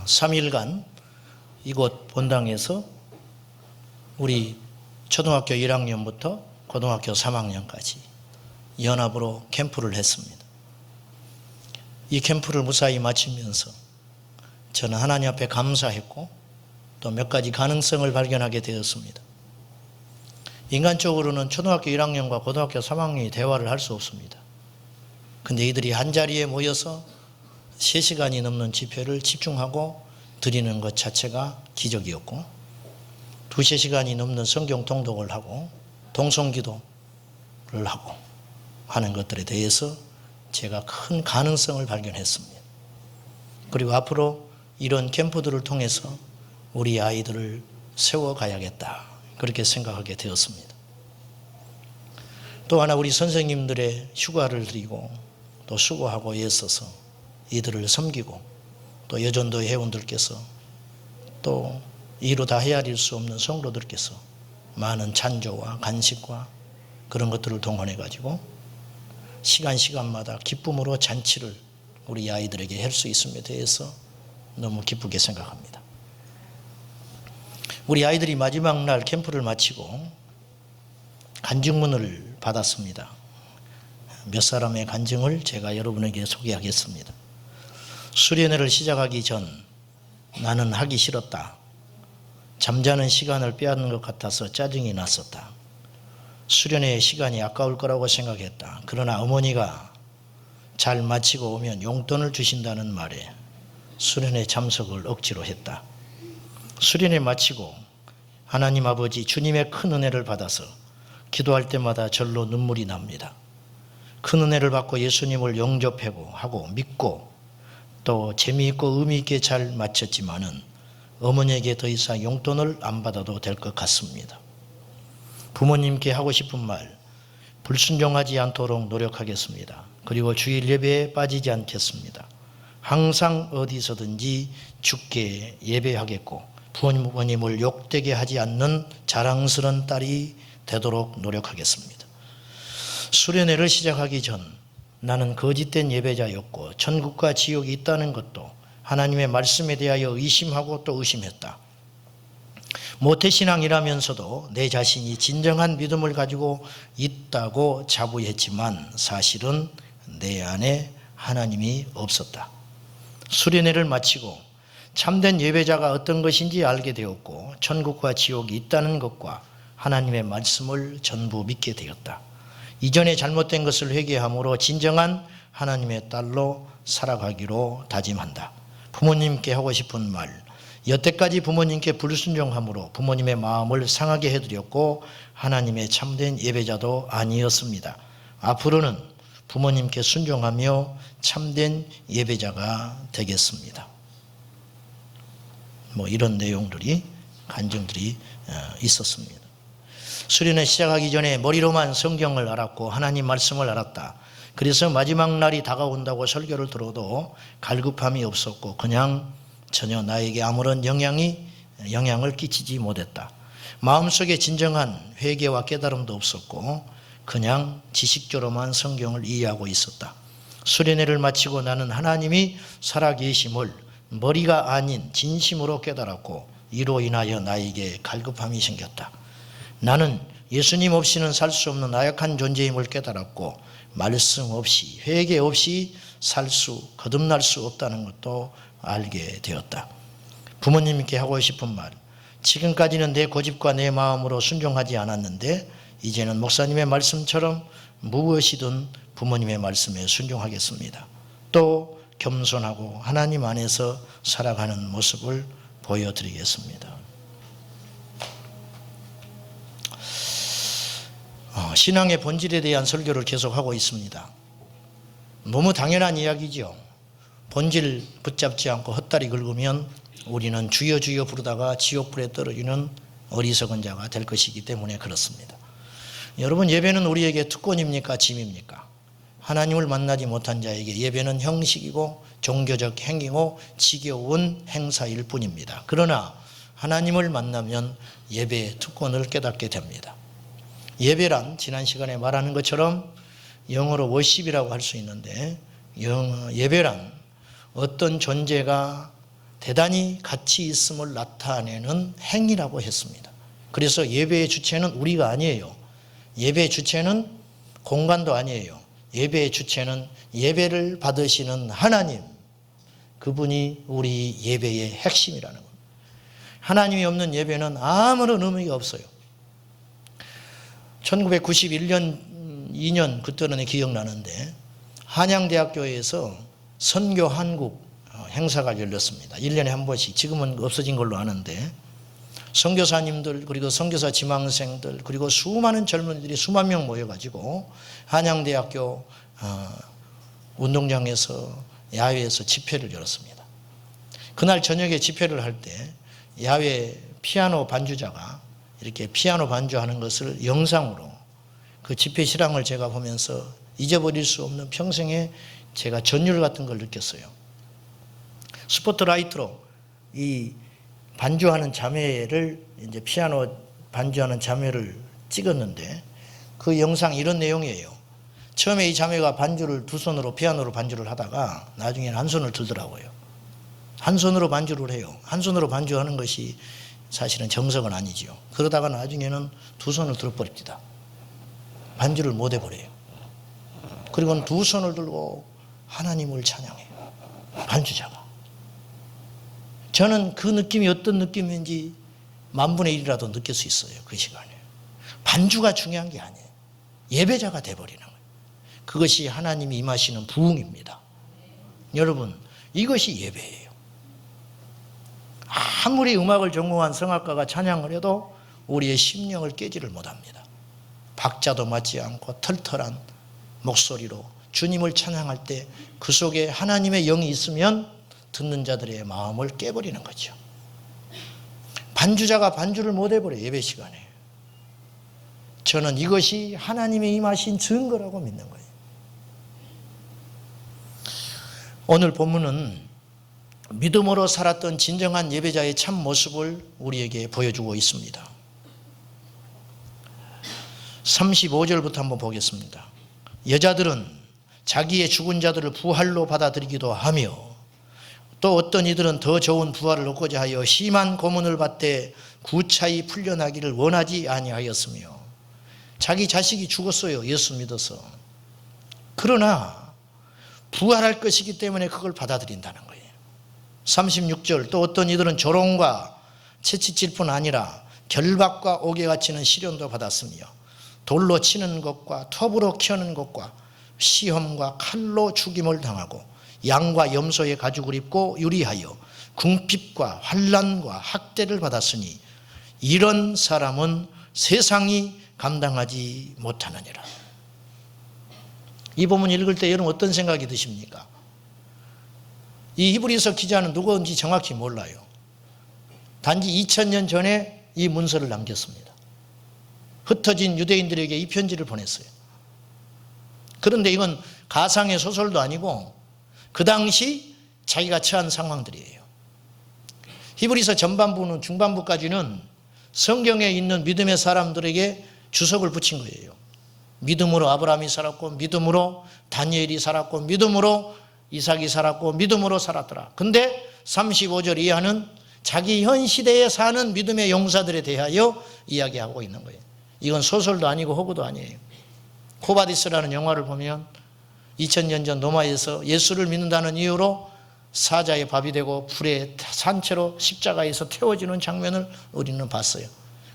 3일간 이곳 본당에서 우리 초등학교 1학년부터 고등학교 3학년까지 연합으로 캠프를 했습니다. 이 캠프를 무사히 마치면서 저는 하나님 앞에 감사했고 또 몇 가지 가능성을 발견하게 되었습니다. 인간적으로는 초등학교 1학년과 고등학교 3학년이 대화를 할 수 없습니다. 근데 이들이 한자리에 모여서 3시간이 넘는 집회를 집중하고 드리는 것 자체가 기적이었고, 2~3시간이 넘는 성경 통독을 하고 동성기도를 하고 하는 것들에 대해서 제가 큰 가능성을 발견했습니다. 그리고 앞으로 이런 캠프들을 통해서 우리 아이들을 세워가야겠다, 그렇게 생각하게 되었습니다. 또 하나, 우리 선생님들의 휴가를 드리고 또 수고하고 애써서 이들을 섬기고, 또 여전도 회원들께서 또 이루 다 헤아릴 수 없는 성도들께서 많은 찬조와 간식과 그런 것들을 동원해 가지고 시간마다 기쁨으로 잔치를 우리 아이들에게 할 수 있음에 대해서 너무 기쁘게 생각합니다. 우리 아이들이 마지막 날 캠프를 마치고 간증문을 받았습니다. 몇 사람의 간증을 제가 여러분에게 소개하겠습니다. 수련회를 시작하기 전 나는 하기 싫었다. 잠자는 시간을 빼앗는 것 같아서 짜증이 났었다. 수련회의 시간이 아까울 거라고 생각했다. 그러나 어머니가 잘 마치고 오면 용돈을 주신다는 말에 수련회 참석을 억지로 했다. 수련회 마치고 하나님 아버지 주님의 큰 은혜를 받아서 기도할 때마다 절로 눈물이 납니다. 큰 은혜를 받고 예수님을 영접하고 믿고 또 재미있고 의미있게 잘 마쳤지만은 어머니에게 더 이상 용돈을 안 받아도 될 것 같습니다. 부모님께 하고 싶은 말, 불순종하지 않도록 노력하겠습니다. 그리고 주일 예배에 빠지지 않겠습니다. 항상 어디서든지 주께 예배하겠고 부모님을 욕되게 하지 않는 자랑스러운 딸이 되도록 노력하겠습니다. 수련회를 시작하기 전 나는 거짓된 예배자였고 천국과 지옥이 있다는 것도 하나님의 말씀에 대하여 의심하고 또 의심했다. 모태신앙이라면서도 내 자신이 진정한 믿음을 가지고 있다고 자부했지만 사실은 내 안에 하나님이 없었다. 수련회를 마치고 참된 예배자가 어떤 것인지 알게 되었고 천국과 지옥이 있다는 것과 하나님의 말씀을 전부 믿게 되었다. 이전에 잘못된 것을 회개함으로 진정한 하나님의 딸로 살아가기로 다짐한다. 부모님께 하고 싶은 말, 여태까지 부모님께 불순종함으로 부모님의 마음을 상하게 해드렸고 하나님의 참된 예배자도 아니었습니다. 앞으로는 부모님께 순종하며 참된 예배자가 되겠습니다. 이런 내용들이, 간증들이 있었습니다. 수련회 시작하기 전에 머리로만 성경을 알았고 하나님 말씀을 알았다. 그래서 마지막 날이 다가온다고 설교를 들어도 갈급함이 없었고 그냥 전혀 나에게 아무런 영향을 끼치지 못했다. 마음속에 진정한 회개와 깨달음도 없었고 그냥 지식적으로만 성경을 이해하고 있었다. 수련회를 마치고 나는 하나님이 살아계심을 머리가 아닌 진심으로 깨달았고 이로 인하여 나에게 갈급함이 생겼다. 나는 예수님 없이는 살 수 없는 나약한 존재임을 깨달았고 말씀 없이, 회개 없이 거듭날 수 없다는 것도 알게 되었다. 부모님께 하고 싶은 말, 지금까지는 내 고집과 내 마음으로 순종하지 않았는데 이제는 목사님의 말씀처럼 무엇이든 부모님의 말씀에 순종하겠습니다. 또 겸손하고 하나님 안에서 살아가는 모습을 보여드리겠습니다. 신앙의 본질에 대한 설교를 계속하고 있습니다. 너무 당연한 이야기죠. 본질 붙잡지 않고 헛다리 긁으면 우리는 주여 주여 부르다가 지옥불에 떨어지는 어리석은 자가 될 것이기 때문에 그렇습니다. 여러분, 예배는 우리에게 특권입니까? 짐입니까? 하나님을 만나지 못한 자에게 예배는 형식이고 종교적 행위고 지겨운 행사일 뿐입니다. 그러나 하나님을 만나면 예배의 특권을 깨닫게 됩니다. 예배란 지난 시간에 말하는 것처럼 영어로 워십이라고 할 수 있는데 예배란 어떤 존재가 대단히 가치 있음을 나타내는 행위라고 했습니다. 그래서 예배의 주체는 우리가 아니에요. 예배의 주체는 공간도 아니에요. 예배의 주체는 예배를 받으시는 하나님, 그분이 우리 예배의 핵심이라는 겁니다. 하나님이 없는 예배는 아무런 의미가 없어요. 1991년, 2년 그때는 기억나는데 한양대학교에서 선교 한국 행사가 열렸습니다. 1년에 한 번씩, 지금은 없어진 걸로 아는데 선교사님들 그리고 선교사 지망생들 그리고 수많은 젊은이들이 수만 명 모여가지고 한양대학교 운동장에서 야외에서 집회를 열었습니다. 그날 저녁에 집회를 할 때 야외 피아노 반주자가 이렇게 피아노 반주하는 것을 영상으로 그 집회 실황을 제가 보면서 잊어버릴 수 없는 평생에 제가 전율 같은 걸 느꼈어요. 스포트라이트로 이 반주하는 자매를 이제 피아노 반주하는 자매를 찍었는데 그 영상 이런 내용이에요. 처음에 이 자매가 반주를 두 손으로 피아노로 반주를 하다가 나중에는 한 손을 들더라고요. 한 손으로 반주를 해요. 한 손으로 반주하는 것이 사실은 정석은 아니지요. 그러다가 나중에는 두 손을 들어버립니다. 반주를 못 해버려요. 그리고는 두 손을 들고 하나님을 찬양해요. 반주자가. 저는 그 느낌이 어떤 느낌인지 만분의 1이라도 느낄 수 있어요. 그 시간에. 반주가 중요한 게 아니에요. 예배자가 돼버리는 거예요. 그것이 하나님이 임하시는 부흥입니다. 여러분, 이것이 예배예요. 아무리 음악을 전공한 성악가가 찬양을 해도 우리의 심령을 깨지를 못합니다. 박자도 맞지 않고 털털한 목소리로 주님을 찬양할 때 그 속에 하나님의 영이 있으면 듣는 자들의 마음을 깨버리는 거죠. 반주자가 반주를 못 해버려요. 예배 시간에. 저는 이것이 하나님의 임하신 증거라고 믿는 거예요. 오늘 본문은 믿음으로 살았던 진정한 예배자의 참 모습을 우리에게 보여주고 있습니다. 35절부터 한번 보겠습니다. 여자들은 자기의 죽은 자들을 부활로 받아들이기도 하며 또 어떤 이들은 더 좋은 부활을 얻고자 하여 심한 고문을 받되 구차히 풀려나기를 원하지 아니하였으며 자기 자식이 죽었어요. 예수 믿어서. 그러나 부활할 것이기 때문에 그걸 받아들인다는 거예요. 36절 또 어떤 이들은 조롱과 채찍질 뿐 아니라 결박과 옥에 갇히는 시련도 받았으며 돌로 치는 것과 톱으로 켜는 것과 시험과 칼로 죽임을 당하고 양과 염소의 가죽을 입고 유리하여 궁핍과 환난과 학대를 받았으니 이런 사람은 세상이 감당하지 못하느니라. 이 본문 읽을 때 여러분 어떤 생각이 드십니까? 이 히브리서 기자는 누구인지 정확히 몰라요. 단지 2000년 전에 이 문서를 남겼습니다. 흩어진 유대인들에게 이 편지를 보냈어요. 그런데 이건 가상의 소설도 아니고 그 당시 자기가 처한 상황들이에요. 히브리서 전반부는 중반부까지는 성경에 있는 믿음의 사람들에게 주석을 붙인 거예요. 믿음으로 아브라함이 살았고 믿음으로 다니엘이 살았고 믿음으로 이삭이 살았고 믿음으로 살았더라. 근데 35절 이하는 자기 현 시대에 사는 믿음의 용사들에 대하여 이야기하고 있는 거예요. 이건 소설도 아니고 호구도 아니에요. 코바디스라는 영화를 보면 2000년 전 로마에서 예수를 믿는다는 이유로 사자의 밥이 되고 불의 산채로 십자가에서 태워지는 장면을 우리는 봤어요.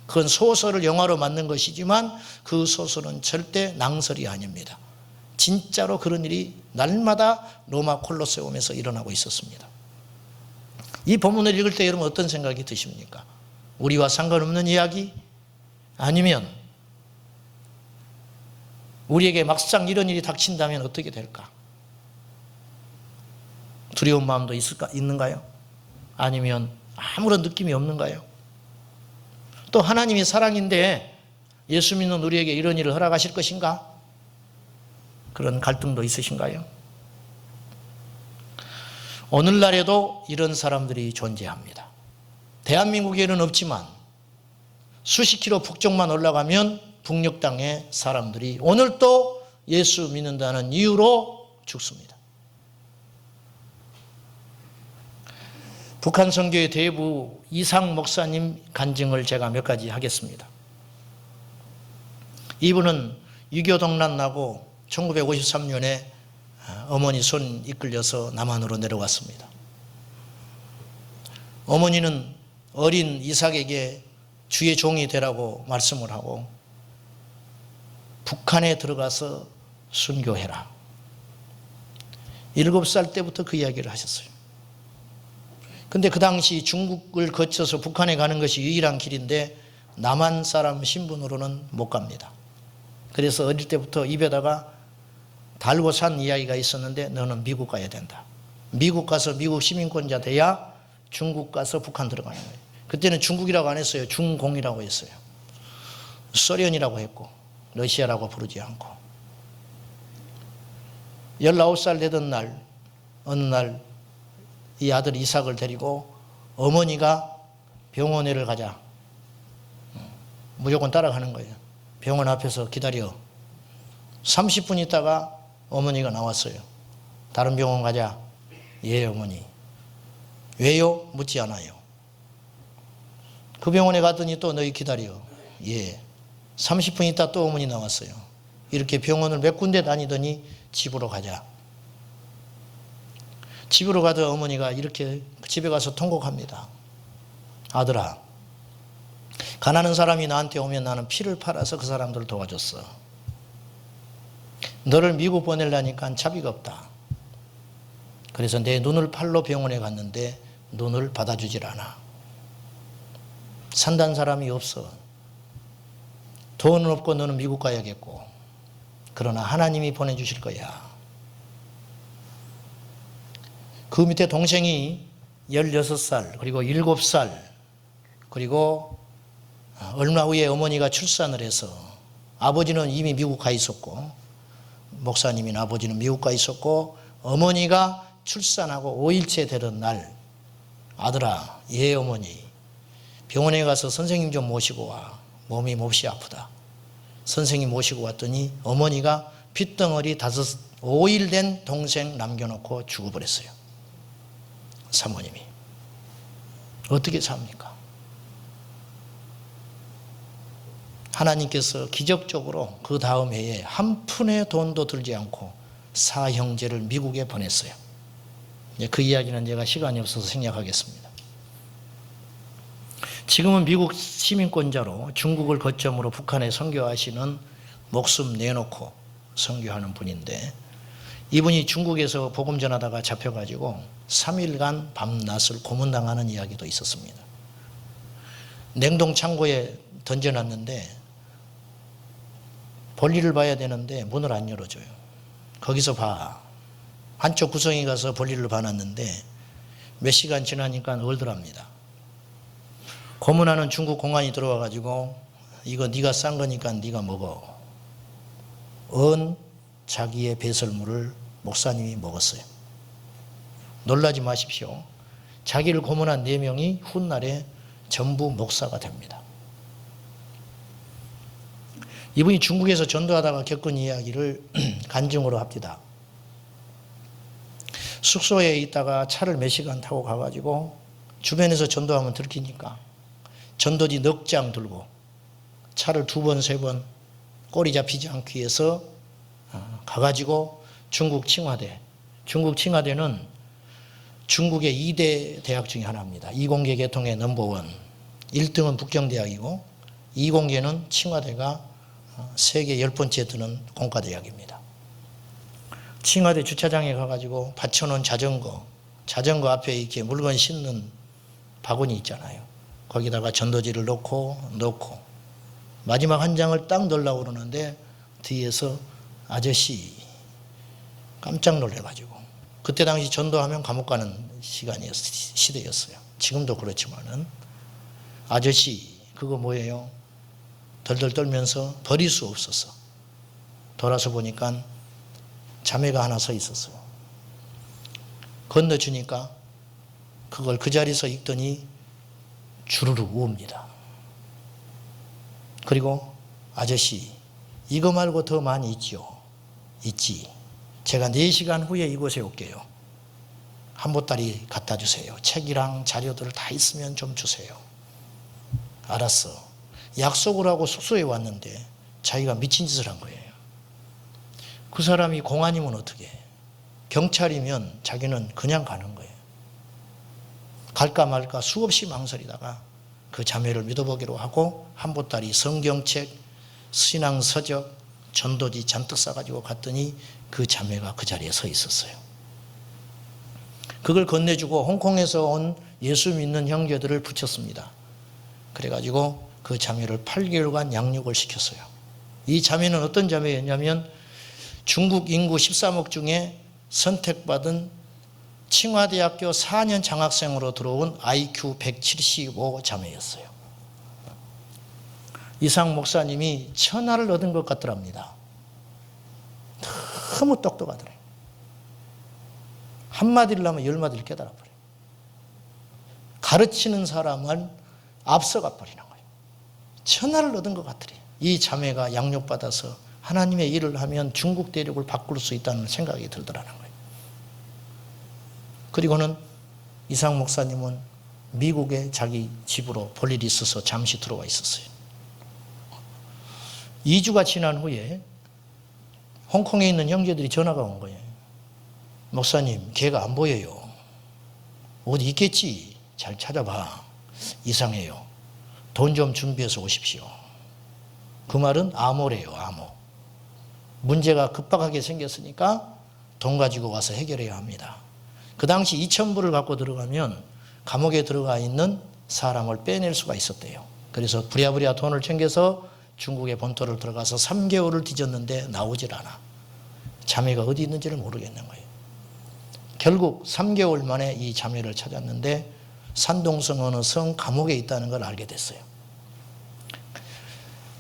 그건 소설을 영화로 만든 것이지만 그 소설은 절대 낭설이 아닙니다. 진짜로 그런 일이 날마다 로마 콜로세움에서 일어나고 있었습니다. 이 본문을 읽을 때 여러분 어떤 생각이 드십니까? 우리와 상관없는 이야기? 아니면 우리에게 막상 이런 일이 닥친다면 어떻게 될까? 두려운 마음도 있는가요? 아니면 아무런 느낌이 없는가요? 또 하나님이 사랑인데 예수 믿는 우리에게 이런 일을 허락하실 것인가? 그런 갈등도 있으신가요? 오늘날에도 이런 사람들이 존재합니다. 대한민국에는 없지만 수십 킬로 북쪽만 올라가면 북녘 땅의 사람들이 오늘도 예수 믿는다는 이유로 죽습니다. 북한 선교회 대부 이상 목사님 간증을 제가 몇 가지 하겠습니다. 이분은 6.25 동란 나고 1953년에 어머니 손 이끌려서 남한으로 내려왔습니다. 어머니는 어린 이삭에게 주의 종이 되라고 말씀을 하고 북한에 들어가서 순교해라. 7살 때부터 그 이야기를 하셨어요. 근데 그 당시 중국을 거쳐서 북한에 가는 것이 유일한 길인데 남한 사람 신분으로는 못 갑니다. 그래서 어릴 때부터 입에다가 달고 산 이야기가 있었는데 너는 미국 가야 된다. 미국 가서 미국 시민권자 돼야 중국 가서 북한 들어가는 거예요. 그때는 중국이라고 안 했어요. 중공이라고 했어요. 소련이라고 했고 러시아라고 부르지 않고. 19살 되던 날 어느 날 이 아들 이삭을 데리고 어머니가 병원에를 가자. 무조건 따라가는 거예요. 병원 앞에서 기다려. 30분 있다가 어머니가 나왔어요. 다른 병원 가자. 예, 어머니. 왜요? 묻지 않아요. 그 병원에 갔더니 또 너희 기다려. 예. 30분 있다 또 어머니 나왔어요. 이렇게 병원을 몇 군데 다니더니 집으로 가자. 집으로 가던 어머니가 이렇게 집에 가서 통곡합니다. 아들아, 가난한 사람이 나한테 오면 나는 피를 팔아서 그 사람들을 도와줬어. 너를 미국 보내려니까 차비가 없다. 그래서 내 눈을 팔러 병원에 갔는데 눈을 받아주질 않아. 산다는 사람이 없어. 돈은 없고 너는 미국 가야겠고. 그러나 하나님이 보내주실 거야. 그 밑에 동생이 16살 그리고 7살 그리고 얼마 후에 어머니가 출산을 해서 아버지는 이미 미국 가 있었고 목사님인 아버지는 미국 가 있었고 어머니가 출산하고 5일째 되던 날 아들아, 예 어머니 병원에 가서 선생님 좀 모시고 와. 몸이 몹시 아프다. 선생님 모시고 왔더니 어머니가 핏덩어리 5일 된 동생 남겨놓고 죽어버렸어요. 사모님이. 어떻게 삽니까? 하나님께서 기적적으로 그 다음 해에 한 푼의 돈도 들지 않고 사형제를 미국에 보냈어요. 그 이야기는 제가 시간이 없어서 생략하겠습니다. 지금은 미국 시민권자로 중국을 거점으로 북한에 선교하시는 목숨 내놓고 선교하는 분인데 이분이 중국에서 복음 전하다가 잡혀가지고 3일간 밤낮을 고문당하는 이야기도 있었습니다. 냉동 창고에 던져놨는데 볼일을 봐야 되는데 문을 안 열어줘요. 거기서 봐. 한쪽 구석에 가서 볼일을 봐놨는데 몇 시간 지나니까 얼더랍니다. 고문하는 중국 공안이 들어와가지고 이거 네가 싼 거니까 네가 먹어. 자기의 배설물을 목사님이 먹었어요. 놀라지 마십시오. 자기를 고문한 4명이 훗날에 전부 목사가 됩니다. 이분이 중국에서 전도하다가 겪은 이야기를 간증으로 합니다. 숙소에 있다가 차를 몇 시간 타고 가가지고 주변에서 전도하면 들키니까 전도지 넉 장 들고 차를 2번, 3번 꼬리 잡히지 않기 위해서 가가지고 중국 칭화대는 중국의 2대 대학 중에 하나입니다. 이공계 계통의 넘버원. 1등은 북경대학이고 이공계는 칭화대가 세계 10번째 드는 공과대학입니다. 칭화대 주차장에 가가지고 받쳐놓은 자전거 앞에 이렇게 물건 싣는 바구니 있잖아요. 거기다가 전도지를 넣고 마지막 한 장을 딱 넣으려고 그러는데 뒤에서 아저씨 깜짝 놀래가지고 그때 당시 전도하면 감옥 가는 시대였어요. 지금도 그렇지만은 아저씨 그거 뭐예요? 덜덜 떨면서 버릴 수 없었어. 돌아서 보니까 자매가 하나 서 있었어요. 건너주니까 그걸 그 자리에서 읽더니 주르르 우옵니다. 그리고 아저씨 이거 말고 더 많이 있지요? 있지. 제가 4시간 후에 이곳에 올게요. 한보따리 갖다 주세요. 책이랑 자료들 다 있으면 좀 주세요. 알았어. 약속을 하고 숙소에 왔는데 자기가 미친 짓을 한 거예요. 그 사람이 공안이면 어떻게 해? 경찰이면 자기는 그냥 가는 거예요. 갈까 말까 수없이 망설이다가 그 자매를 믿어보기로 하고 한보따리 성경책, 신앙서적, 전도지 잔뜩 싸가지고 갔더니 그 자매가 그 자리에 서 있었어요. 그걸 건네주고 홍콩에서 온 예수 믿는 형제들을 붙였습니다. 그래가지고 그 자매를 8개월간 양육을 시켰어요. 이 자매는 어떤 자매였냐면 중국 인구 13억 중에 선택받은 칭화대학교 4년 장학생으로 들어온 IQ 175 자매였어요. 이상 목사님이 천하를 얻은 것 같더랍니다. 너무 똑똑하더래요. 한마디를 하면 10마디를 깨달아버려요. 가르치는 사람은 앞서가 버리는 거예요. 천하를 얻은 것 같더래요. 이 자매가 양육받아서 하나님의 일을 하면 중국 대륙을 바꿀 수 있다는 생각이 들더라는 거예요. 그리고는 이상 목사님은 미국에 자기 집으로 볼 일이 있어서 잠시 들어와 있었어요. 2주가 지난 후에 홍콩에 있는 형제들이 전화가 온 거예요. 목사님, 걔가 안 보여요. 어디 있겠지? 잘 찾아봐. 이상해요. 돈 좀 준비해서 오십시오. 그 말은 암호래요, 암호. 문제가 급박하게 생겼으니까 돈 가지고 와서 해결해야 합니다. 그 당시 2,000불을 갖고 들어가면 감옥에 들어가 있는 사람을 빼낼 수가 있었대요. 그래서 부랴부랴 돈을 챙겨서 중국의 본토를 들어가서 3개월을 뒤졌는데 나오질 않아. 자매가 어디 있는지를 모르겠는 거예요. 결국 3개월 만에 이 자매를 찾았는데 산동성 어느 성 감옥에 있다는 걸 알게 됐어요.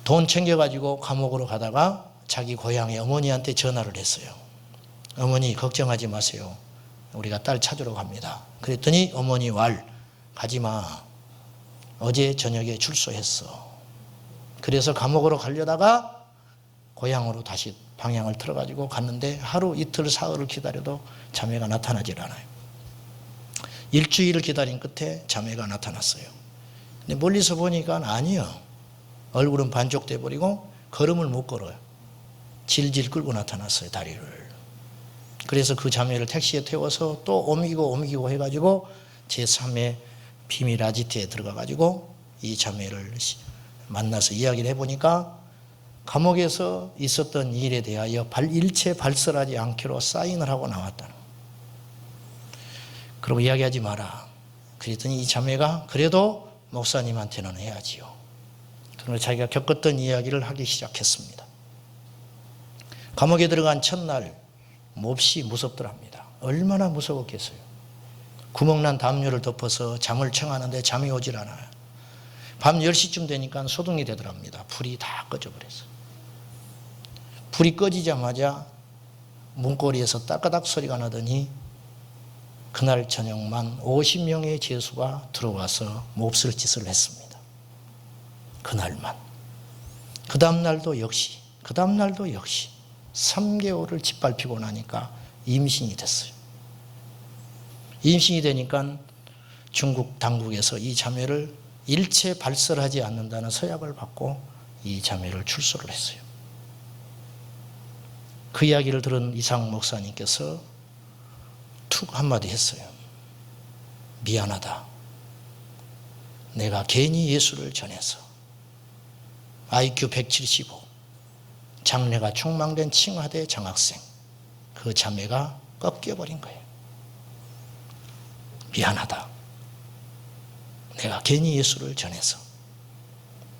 돈 챙겨가지고 감옥으로 가다가 자기 고향의 어머니한테 전화를 했어요. 어머니 걱정하지 마세요. 우리가 딸 찾으러 갑니다. 그랬더니 어머니 가지마. 어제 저녁에 출소했어. 그래서 감옥으로 가려다가 고향으로 다시 방향을 틀어가지고 갔는데 하루 이틀 사흘을 기다려도 자매가 나타나질 않아요. 일주일을 기다린 끝에 자매가 나타났어요. 근데 멀리서 보니까 아니요. 얼굴은 반쪽돼 버리고 걸음을 못 걸어요. 질질 끌고 나타났어요, 다리를. 그래서 그 자매를 택시에 태워서 또 옮기고 해가지고 제3의 비밀 아지트에 들어가가지고 이 자매를 만나서 이야기를 해보니까 감옥에서 있었던 일에 대하여 일체 발설하지 않기로 사인을 하고 나왔다는 거예요. 그러고 이야기하지 마라. 그랬더니 이 자매가 그래도 목사님한테는 해야지요. 그러고 자기가 겪었던 이야기를 하기 시작했습니다. 감옥에 들어간 첫날 몹시 무섭더랍니다. 얼마나 무서웠겠어요. 구멍난 담요를 덮어서 잠을 청하는데 잠이 오질 않아요. 밤 10시쯤 되니까 소동이 되더랍니다. 불이 다 꺼져버렸어요. 불이 꺼지자마자 문고리에서 따까닥 소리가 나더니 그날 저녁만 50명의 죄수가 들어와서 몹쓸 짓을 했습니다. 그날만. 그 다음날도 역시 3개월을 짓밟히고 나니까 임신이 됐어요. 임신이 되니까 중국 당국에서 이 자매를 일체 발설하지 않는다는 서약을 받고 이 자매를 출소를 했어요. 그 이야기를 들은 이상 목사님께서 툭 한마디 했어요. 미안하다. 내가 괜히 예수를 전해서 IQ 175 장래가 촉망된 칭화대 장학생 그 자매가 꺾여버린 거예요. 미안하다. 내가 괜히 예수를 전해서.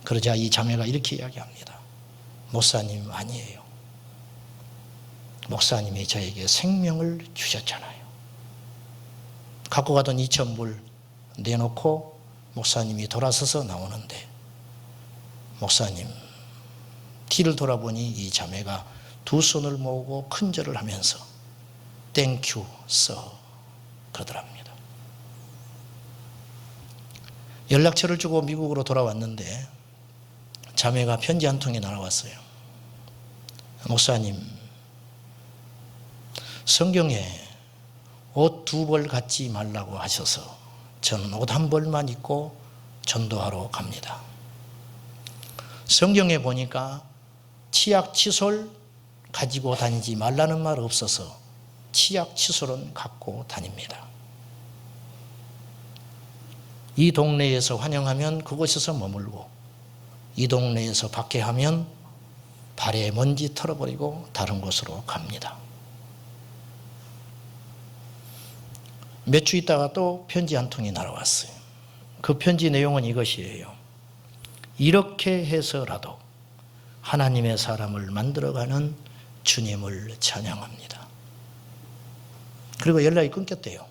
그러자 이 자매가 이렇게 이야기합니다. 목사님 아니에요. 목사님이 저에게 생명을 주셨잖아요. 갖고 가던 2,000불 내놓고 목사님이 돌아서서 나오는데 목사님 뒤를 돌아보니 이 자매가 두 손을 모으고 큰절을 하면서 땡큐 써 그러더랍니다. 연락처를 주고 미국으로 돌아왔는데 자매가 편지 한 통이 날아왔어요. 목사님, 성경에 옷 2벌 갖지 말라고 하셔서 저는 옷 1벌만 입고 전도하러 갑니다. 성경에 보니까 치약 칫솔 가지고 다니지 말라는 말 없어서 치약 칫솔은 갖고 다닙니다. 이 동네에서 환영하면 그곳에서 머물고, 이 동네에서 박해하면 발에 먼지 털어버리고 다른 곳으로 갑니다. 몇 주 있다가 또 편지 한 통이 날아왔어요. 그 편지 내용은 이것이에요. 이렇게 해서라도 하나님의 사람을 만들어가는 주님을 찬양합니다. 그리고 연락이 끊겼대요.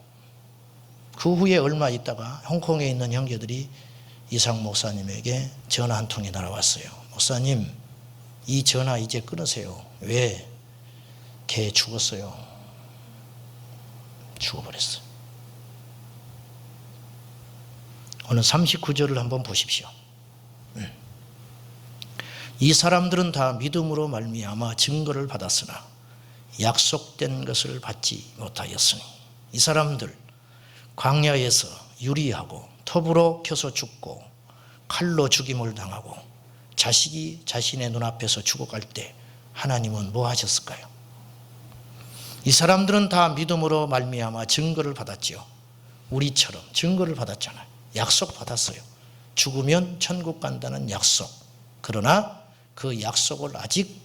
그 후에 얼마 있다가 홍콩에 있는 형제들이 이상 목사님에게 전화 한 통이 날아왔어요. 목사님, 이 전화 이제 끊으세요. 왜? 걔 죽었어요. 죽어버렸어요. 오늘 39절을 한번 보십시오. 이 사람들은 다 믿음으로 말미암아 증거를 받았으나 약속된 것을 받지 못하였으니, 이 사람들 광야에서 유리하고 톱으로 켜서 죽고 칼로 죽임을 당하고 자식이 자신의 눈앞에서 죽어갈 때 하나님은 뭐 하셨을까요? 이 사람들은 다 믿음으로 말미암아 증거를 받았지요. 우리처럼 증거를 받았잖아요. 약속 받았어요. 죽으면 천국 간다는 약속. 그러나 그 약속을 아직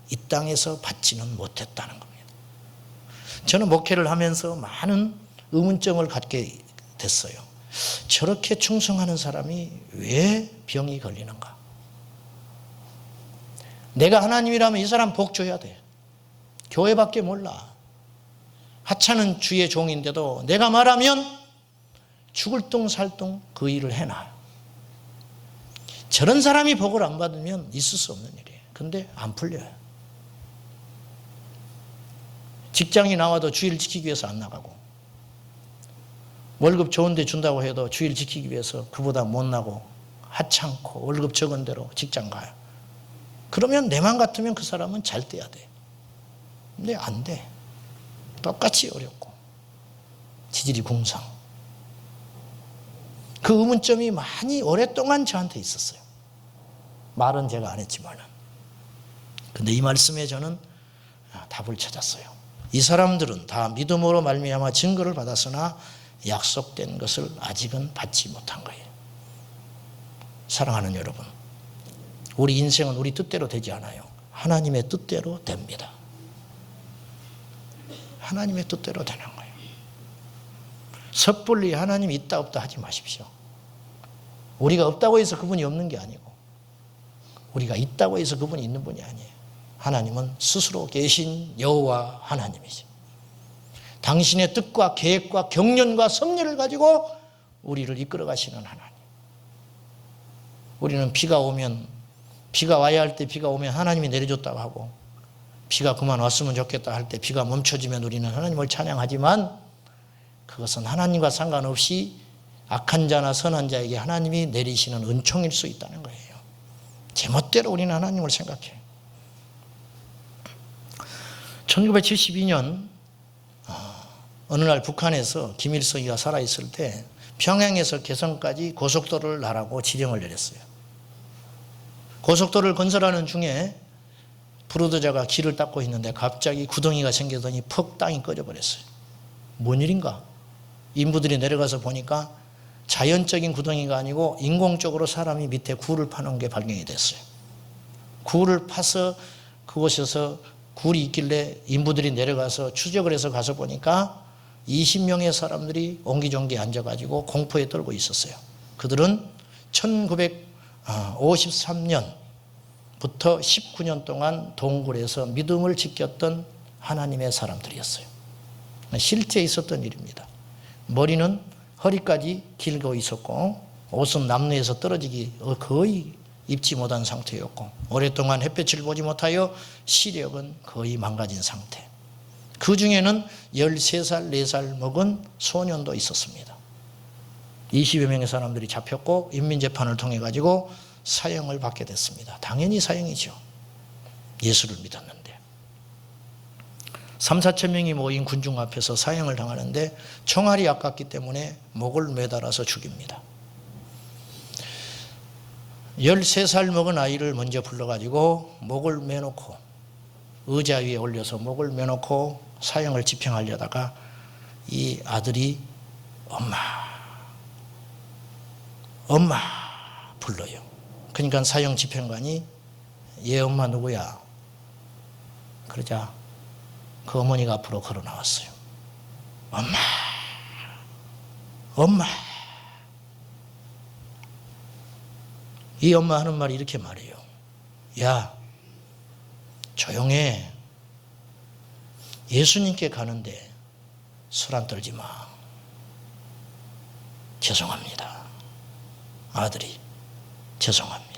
이 땅에서 받지는 못했다는 겁니다. 저는 목회를 하면서 많은 의문점을 갖게 됐어요. 저렇게 충성하는 사람이 왜 병이 걸리는가? 내가 하나님이라면 이 사람 복 줘야 돼. 교회밖에 몰라. 하찮은 주의 종인데도 내가 말하면 죽을 둥 살 둥 그 일을 해놔요. 저런 사람이 복을 안 받으면 있을 수 없는 일이에요. 근데 안 풀려요. 직장이 나와도 주일 지키기 위해서 안 나가고, 월급 좋은 데 준다고 해도 주일 지키기 위해서 그보다 못 나고 하찮고 월급 적은 대로 직장 가요. 그러면 내 맘 같으면 그 사람은 잘 돼야 돼. 근데 안 돼. 똑같이 어렵고 지질이 궁상. 그 의문점이 많이 오랫동안 저한테 있었어요. 말은 제가 안 했지만은. 근데 이 말씀에 저는 답을 찾았어요. 이 사람들은 다 믿음으로 말미암아 증거를 받았으나 약속된 것을 아직은 받지 못한 거예요. 사랑하는 여러분, 우리 인생은 우리 뜻대로 되지 않아요. 하나님의 뜻대로 됩니다. 하나님의 뜻대로 되는 거예요. 섣불리 하나님이 있다 없다 하지 마십시오. 우리가 없다고 해서 그분이 없는 게 아니고, 우리가 있다고 해서 그분이 있는 분이 아니에요. 하나님은 스스로 계신 여호와 하나님이죠. 당신의 뜻과 계획과 경륜과 섭리를 가지고 우리를 이끌어 가시는 하나님. 우리는 비가 오면, 비가 와야 할 때 비가 오면 하나님이 내려줬다고 하고, 비가 그만 왔으면 좋겠다 할 때 비가 멈춰지면 우리는 하나님을 찬양하지만, 그것은 하나님과 상관없이 악한 자나 선한 자에게 하나님이 내리시는 은총일 수 있다는 거예요. 제멋대로 우리는 하나님을 생각해요. 1972년 어느 날 북한에서 김일성이가 살아있을 때 평양에서 개성까지 고속도로를 나라고 지령을 내렸어요. 고속도로를 건설하는 중에 브루도저가 길을 닦고 있는데 갑자기 구덩이가 생기더니 퍽 땅이 꺼져버렸어요. 뭔 일인가? 인부들이 내려가서 보니까 자연적인 구덩이가 아니고 인공적으로 사람이 밑에 굴을 파놓은 게 발견이 됐어요. 굴을 파서 그곳에서 굴이 있길래 인부들이 내려가서 추적을 해서 가서 보니까 20명의 사람들이 옹기종기 앉아가지고 공포에 떨고 있었어요. 그들은 1953년부터 19년 동안 동굴에서 믿음을 지켰던 하나님의 사람들이었어요. 실제 있었던 일입니다. 머리는 허리까지 길고 있었고, 옷은 남루에서 떨어지기 거의 입지 못한 상태였고, 오랫동안 햇볕을 보지 못하여 시력은 거의 망가진 상태. 그 중에는 13살, 4살 먹은 소년도 있었습니다. 20여 명의 사람들이 잡혔고 인민재판을 통해 가지고 사형을 받게 됐습니다. 당연히 사형이죠. 예수를 믿었는데. 3, 4천 명이 모인 군중 앞에서 사형을 당하는데 총알이 아깝기 때문에 목을 매달아서 죽입니다. 13살 먹은 아이를 먼저 불러가지고 목을 매놓고 의자 위에 올려서 목을 매놓고 사형을 집행하려다가 이 아들이 엄마 불러요. 그러니까 사형 집행관이 얘 엄마 누구야? 그러자 그 어머니가 앞으로 걸어 나왔어요. 엄마. 이 엄마 하는 말이 이렇게 말해요. 야, 조용해. 예수님께 가는데 술 안 떨지 마. 죄송합니다. 아들이 죄송합니다.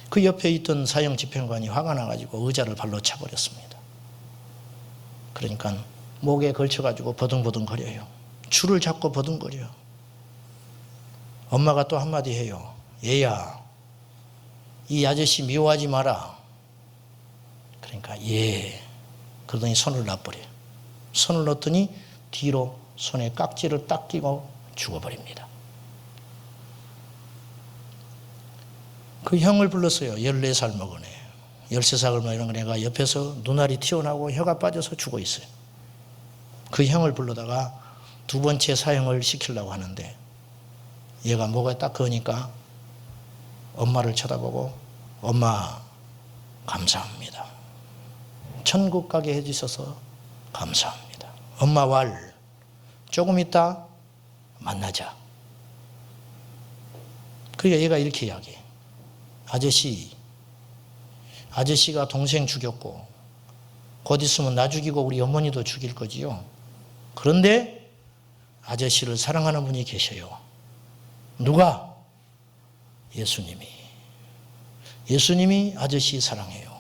그 옆에 있던 사형 집행관이 화가 나가지고 의자를 발로 차버렸습니다. 그러니까 목에 걸쳐가지고 버둥버둥 거려요. 줄을 잡고 버둥거려요. 엄마가 또 한마디 해요. 얘야, 이 아저씨 미워하지 마라. 그러니까 예. 그러더니 손을 놔버려요. 손을 넣더니 뒤로 손에 깍지를 딱 끼고 죽어버립니다. 그 형을 불렀어요. 14살 먹은 애. 13살 먹은 애가 옆에서 눈알이 튀어나오고 혀가 빠져서 죽어 있어요. 그 형을 불러다가 두 번째 사형을 시키려고 하는데 얘가 목에 딱 거니까 엄마를 쳐다보고 엄마 감사합니다. 천국 가게 해주셔서 감사합니다. 엄마 왈 조금 있다 만나자. 그러니까 얘가 이렇게 이야기해. 아저씨가 동생 죽였고 곧 있으면 나 죽이고 우리 어머니도 죽일 거지요. 그런데 아저씨를 사랑하는 분이 계셔요. 누가? 예수님이 아저씨 사랑해요.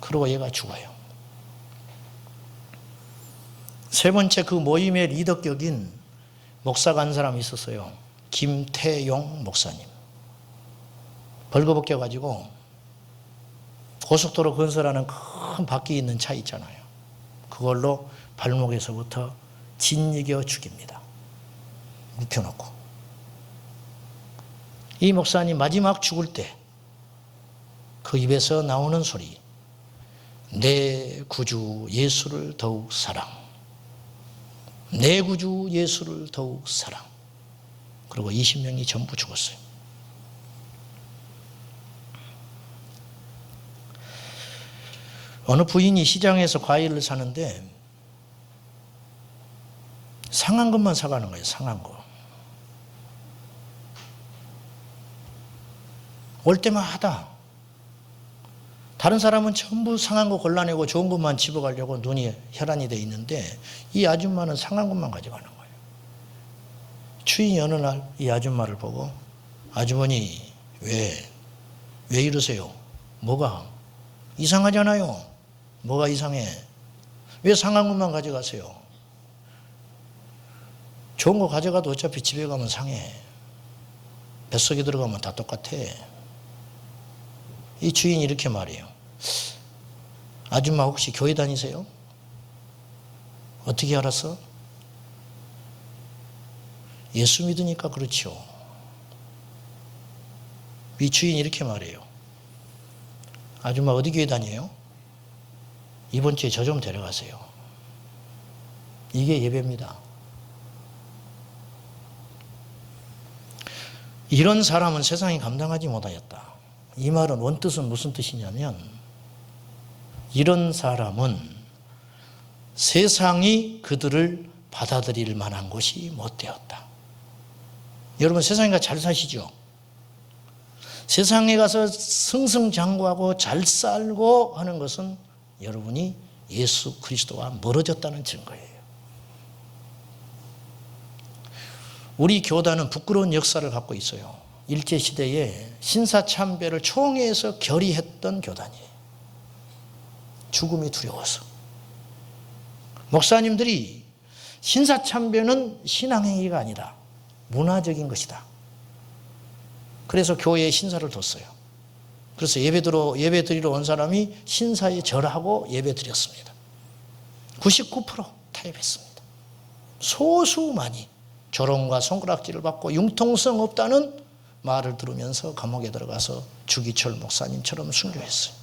그러고 얘가 죽어요. 세 번째 그 모임의 리더격인 목사가 한 사람이 있었어요. 김태용 목사님. 벌거벗겨가지고 고속도로 건설하는 큰 바퀴 있는 차 있잖아요. 그걸로 발목에서부터 짓이겨 죽입니다. 눕혀놓고. 이 목사님 마지막 죽을 때 그 입에서 나오는 소리, 내 구주 예수를 더욱 사랑, 내 구주 예수를 더욱 사랑. 그리고 20명이 전부 죽었어요. 어느 부인이 시장에서 과일을 사는데 상한 것만 사가는 거예요. 상한 거. 올 때마다 다른 사람은 전부 상한 거 골라내고 좋은 것만 집어가려고 눈이 혈안이 돼 있는데 이 아줌마는 상한 것만 가져가는 거예요. 주인이 어느 날 이 아줌마를 보고 아주머니 왜 이러세요? 뭐가? 이상하잖아요. 뭐가 이상해? 왜 상한 것만 가져가세요? 좋은 거 가져가도 어차피 집에 가면 상해. 뱃속에 들어가면 다 똑같아. 이 주인이 이렇게 말해요. 아줌마 혹시 교회 다니세요? 어떻게 알았어? 예수 믿으니까 그렇죠. 이 주인이 이렇게 말해요. 아줌마 어디 교회 다녀요? 이번 주에 저 좀 데려가세요. 이게 예배입니다. 이런 사람은 세상이 감당하지 못하였다. 이 말은 원뜻은 무슨 뜻이냐면 이런 사람은 세상이 그들을 받아들일 만한 곳이 못 되었다. 여러분 세상에 잘 사시죠? 세상에 가서 승승장구하고 잘 살고 하는 것은 여러분이 예수 그리스도와 멀어졌다는 증거예요. 우리 교단은 부끄러운 역사를 갖고 있어요. 일제시대에 신사참배를 총회에서 결의했던 교단이에요. 죽음이 두려워서. 목사님들이 신사참배는 신앙행위가 아니다. 문화적인 것이다. 그래서 교회에 신사를 뒀어요. 그래서 예배드리러 온 사람이 신사에 절하고 예배드렸습니다. 99% 타협했습니다. 소수만이 조롱과 손가락질을 받고 융통성 없다는 말을 들으면서 감옥에 들어가서 주기철 목사님처럼 순교했어요.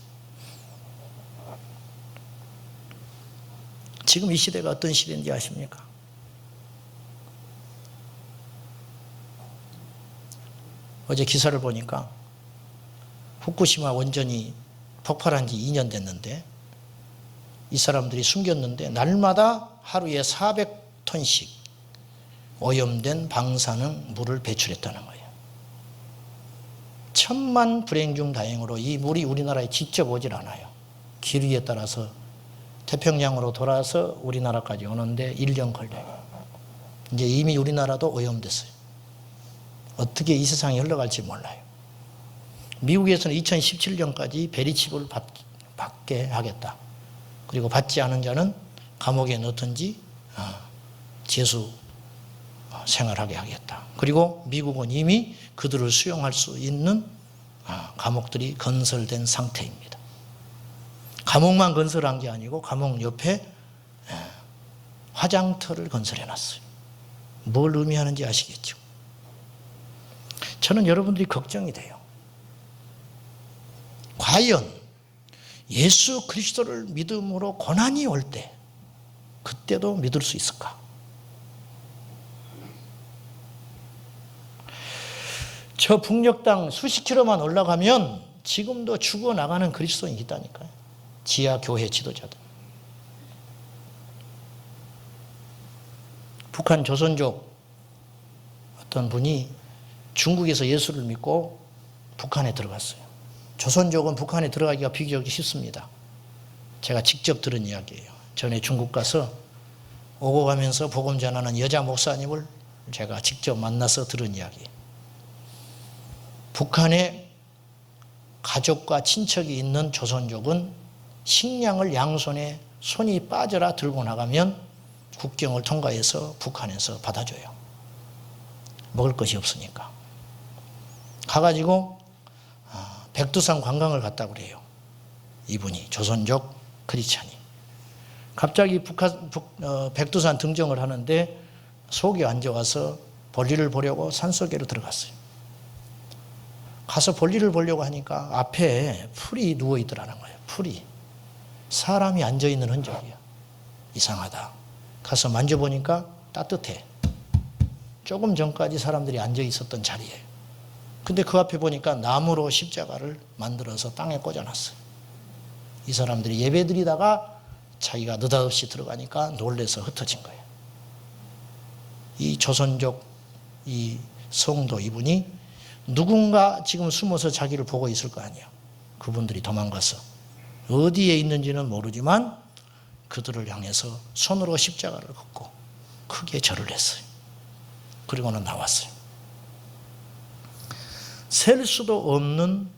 지금 이 시대가 어떤 시대인지 아십니까? 어제 기사를 보니까 후쿠시마 원전이 폭발한 지 2년 됐는데 이 사람들이 숨겼는데 날마다 하루에 400톤씩 오염된 방사능 물을 배출했다는 거예요. 천만 불행 중 다행으로 이 물이 우리나라에 직접 오질 않아요. 기류에 따라서 태평양으로 돌아서 우리나라까지 오는데 1년 걸려요. 이제 이미 우리나라도 오염됐어요. 어떻게 이 세상이 흘러갈지 몰라요. 미국에서는 2017년까지 베리칩을 받게 하겠다. 그리고 받지 않은 자는 감옥에 넣든지 재수 생활하게 하겠다. 그리고 미국은 이미 그들을 수용할 수 있는 감옥들이 건설된 상태입니다. 감옥만 건설한 게 아니고 감옥 옆에 화장터를 건설해놨어요. 뭘 의미하는지 아시겠죠? 저는 여러분들이 걱정이 돼요. 과연 예수 그리스도를 믿음으로 고난이 올 때 그때도 믿을 수 있을까? 저 북녘 수십 킬로만 올라가면 지금도 죽어나가는 그리스도인이 있다니까요. 지하 교회 지도자들. 북한 조선족 어떤 분이 중국에서 예수를 믿고 북한에 들어갔어요. 조선족은 북한에 들어가기가 비교적 쉽습니다. 제가 직접 들은 이야기예요. 전에 중국 가서 오고 가면서 복음 전하는 여자 목사님을 제가 직접 만나서 들은 이야기예요. 북한에 가족과 친척이 있는 조선족은 식량을 양손에 손이 빠져라 들고 나가면 국경을 통과해서 북한에서 받아줘요. 먹을 것이 없으니까. 가가지고 백두산 관광을 갔다고 그래요. 이분이 조선족 크리스찬이. 갑자기 백두산 등정을 하는데 속이 안 좋아서 볼일을 보려고 산속으로 들어갔어요. 가서 볼일을 보려고 하니까 앞에 풀이 누워있더라는 거예요. 풀이. 사람이 앉아있는 흔적이야. 이상하다. 가서 만져보니까 따뜻해. 조금 전까지 사람들이 앉아있었던 자리예요. 근데 그 앞에 보니까 나무로 십자가를 만들어서 땅에 꽂아놨어요. 이 사람들이 예배드리다가 자기가 느닷없이 들어가니까 놀래서 흩어진 거예요. 이 조선족 이 성도 이분이 누군가 지금 숨어서 자기를 보고 있을 거 아니에요. 그분들이 도망가서 어디에 있는지는 모르지만 그들을 향해서 손으로 십자가를 걷고 크게 절을 했어요. 그리고는 나왔어요. 셀 수도 없는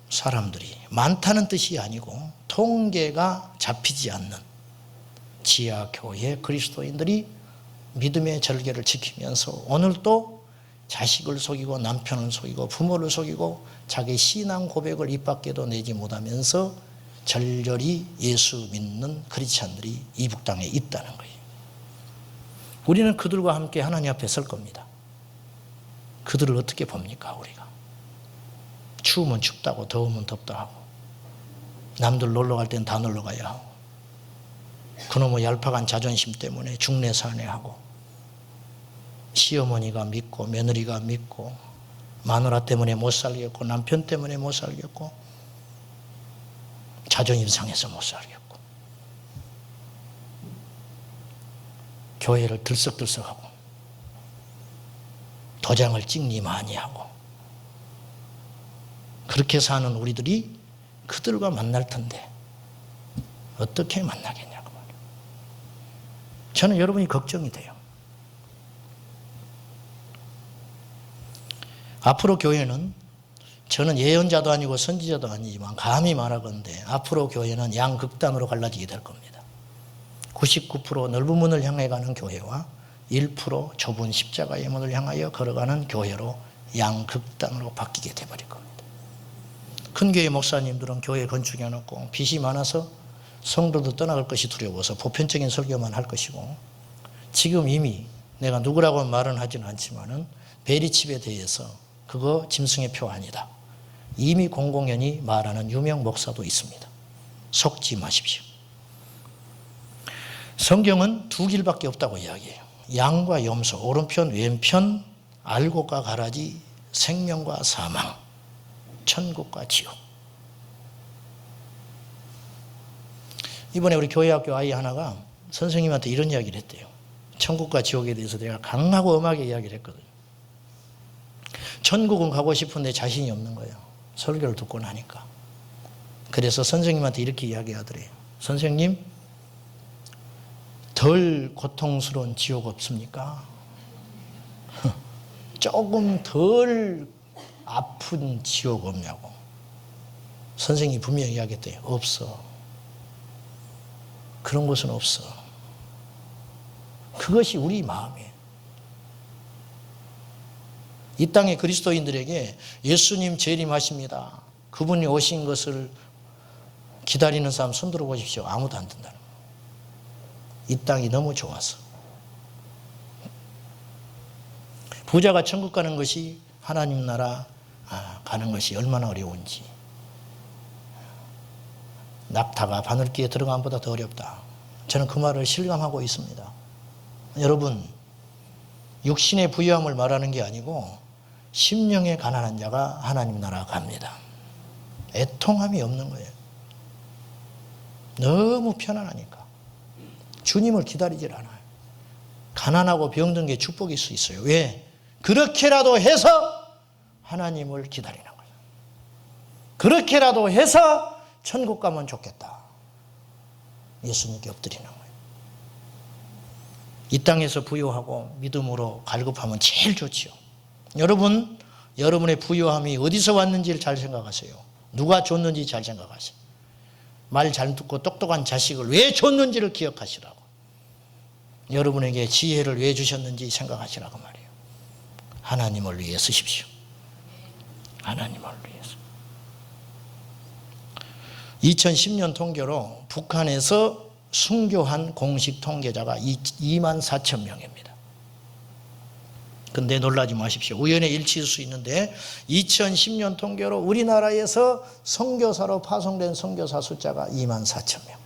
사람들이 많다는 뜻이 아니고 통계가 잡히지 않는 지하교회 그리스도인들이 믿음의 절개를 지키면서 오늘도 자식을 속이고 남편을 속이고 부모를 속이고 자기 신앙 고백을 입 밖에도 내지 못하면서 절절히 예수 믿는 크리스찬들이 이북 땅에 있다는 거예요. 우리는 그들과 함께 하나님 앞에 설 겁니다. 그들을 어떻게 봅니까 우리가? 추우면 춥다고 더우면 덥다 하고 남들 놀러 갈 땐 다 놀러 가야 하고 그놈의 얄팍한 자존심 때문에 중내산해하고 시어머니가 믿고 며느리가 믿고 마누라 때문에 못 살겠고 남편 때문에 못 살겠고 자존심 상해서 못 살겠고 교회를 들썩들썩하고 도장을 찍니 많이 하고 그렇게 사는 우리들이 그들과 만날 텐데 어떻게 만나겠냐고 말이에요. 저는 여러분이 걱정이 돼요. 앞으로 교회는 저는 예언자도 아니고 선지자도 아니지만 감히 말하건대 앞으로 교회는 양극단으로 갈라지게 될 겁니다. 99% 넓은 문을 향해 가는 교회와 1% 좁은 십자가의 문을 향하여 걸어가는 교회로 양극단으로 바뀌게 돼버릴 겁니다. 큰 교회 목사님들은 교회 건축해놓고 빚이 많아서 성도도 떠나갈 것이 두려워서 보편적인 설교만 할 것이고, 지금 이미 내가 누구라고 말은 하지는 않지만은 베리칩에 대해서 그거 짐승의 표 아니다, 이미 공공연히 말하는 유명 목사도 있습니다. 속지 마십시오. 성경은 두 길밖에 없다고 이야기해요. 양과 염소, 오른편 왼편, 알곡과 가라지, 생명과 사망, 천국과 지옥. 이번에 우리 교회학교 아이 하나가 선생님한테 이런 이야기를 했대요. 천국과 지옥에 대해서 내가 강하고 엄하게 이야기를 했거든요. 천국은 가고 싶은데 자신이 없는 거예요. 설교를 듣고 나니까. 그래서 선생님한테 이렇게 이야기하더래요. 선생님, 덜 고통스러운 지옥 없습니까? 조금 덜 아픈 지옥 없냐고. 선생님이 분명히 이야기했대요. 없어. 그런 곳은 없어. 그것이 우리 마음이에요. 이 땅의 그리스도인들에게 예수님 재림하십니다, 그분이 오신 것을 기다리는 사람 손들어 보십시오. 아무도 안 든다는 거예요. 이 땅이 너무 좋아서. 부자가 천국 가는 것이, 하나님 나라 가는 것이 얼마나 어려운지. 낙타가 바늘귀에 들어간 것보다 더 어렵다. 저는 그 말을 실감하고 있습니다. 여러분, 육신의 부유함을 말하는 게 아니고 심령에 가난한 자가 하나님 나라 갑니다. 애통함이 없는 거예요. 너무 편안하니까. 주님을 기다리질 않아요. 가난하고 병든 게 축복일 수 있어요. 왜? 그렇게라도 해서 하나님을 기다리는 거예요. 그렇게라도 해서 천국 가면 좋겠다, 예수님께 엎드리는 거예요. 이 땅에서 부유하고 믿음으로 갈급하면 제일 좋지요. 여러분, 여러분의 부유함이 어디서 왔는지를 잘 생각하세요. 누가 줬는지 잘 생각하세요. 말 잘 듣고 똑똑한 자식을 왜 줬는지를 기억하시라고. 여러분에게 지혜를 왜 주셨는지 생각하시라고 말이에요. 하나님을 위해 쓰십시오. 하나님을 위해서. 2010년 통계로 북한에서 순교한 공식 통계자가 24,000명입니다. 근데 놀라지 마십시오. 우연의 일치일 수 있는데 2010년 통계로 우리나라에서 선교사로 파송된 선교사 숫자가 24,000명.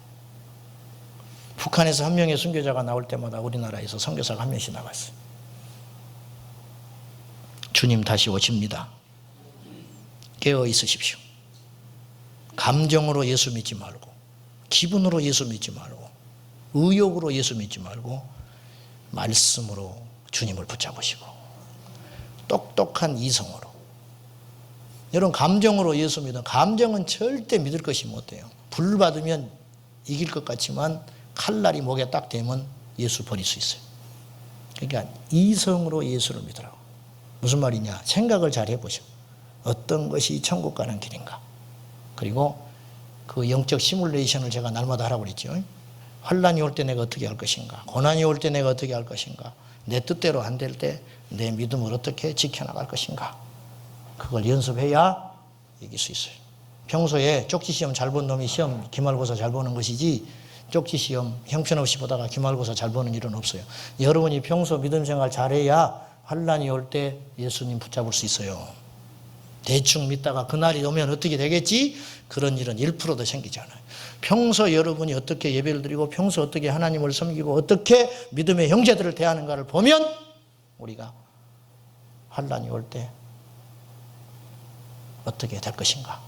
북한에서 한 명의 선교자가 나올 때마다 우리나라에서 선교사가 한 명씩 나갔어요. 주님 다시 오십니다. 깨어 있으십시오. 감정으로 예수 믿지 말고, 기분으로 예수 믿지 말고, 의욕으로 예수 믿지 말고, 말씀으로 주님을 붙잡으시고, 똑똑한 이성으로. 여러분, 감정으로 예수 믿으면 감정은 절대 믿을 것이 못 돼요. 불 받으면 이길 것 같지만 칼날이 목에 딱 대면 예수 버릴 수 있어요. 그러니까 이성으로 예수를 믿으라고. 무슨 말이냐? 생각을 잘 해보셔. 어떤 것이 천국 가는 길인가? 그리고 그 영적 시뮬레이션을 제가 날마다 하라고 그랬죠. 환난이 올 때 내가 어떻게 할 것인가? 고난이 올 때 내가 어떻게 할 것인가? 내 뜻대로 안 될 때 내 믿음을 어떻게 지켜나갈 것인가? 그걸 연습해야 이길 수 있어요. 평소에 쪽지 시험 잘 본 놈이 시험 기말고사 잘 보는 것이지, 쪽지 시험 형편없이 보다가 기말고사 잘 보는 일은 없어요. 여러분이 평소 믿음 생활 잘해야 환난이 올 때 예수님 붙잡을 수 있어요. 대충 믿다가 그날이 오면 어떻게 되겠지? 그런 일은 1%도 생기지 않아요. 평소 여러분이 어떻게 예배를 드리고, 평소 어떻게 하나님을 섬기고, 어떻게 믿음의 형제들을 대하는가를 보면 우리가 환난이 올 때 어떻게 될 것인가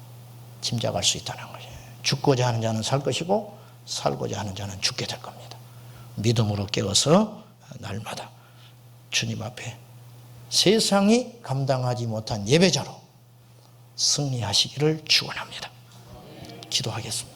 짐작할 수 있다는 거예요. 죽고자 하는 자는 살 것이고, 살고자 하는 자는 죽게 될 겁니다. 믿음으로 깨어서 날마다 주님 앞에 세상이 감당하지 못한 예배자로 승리하시기를 축원합니다. 기도하겠습니다.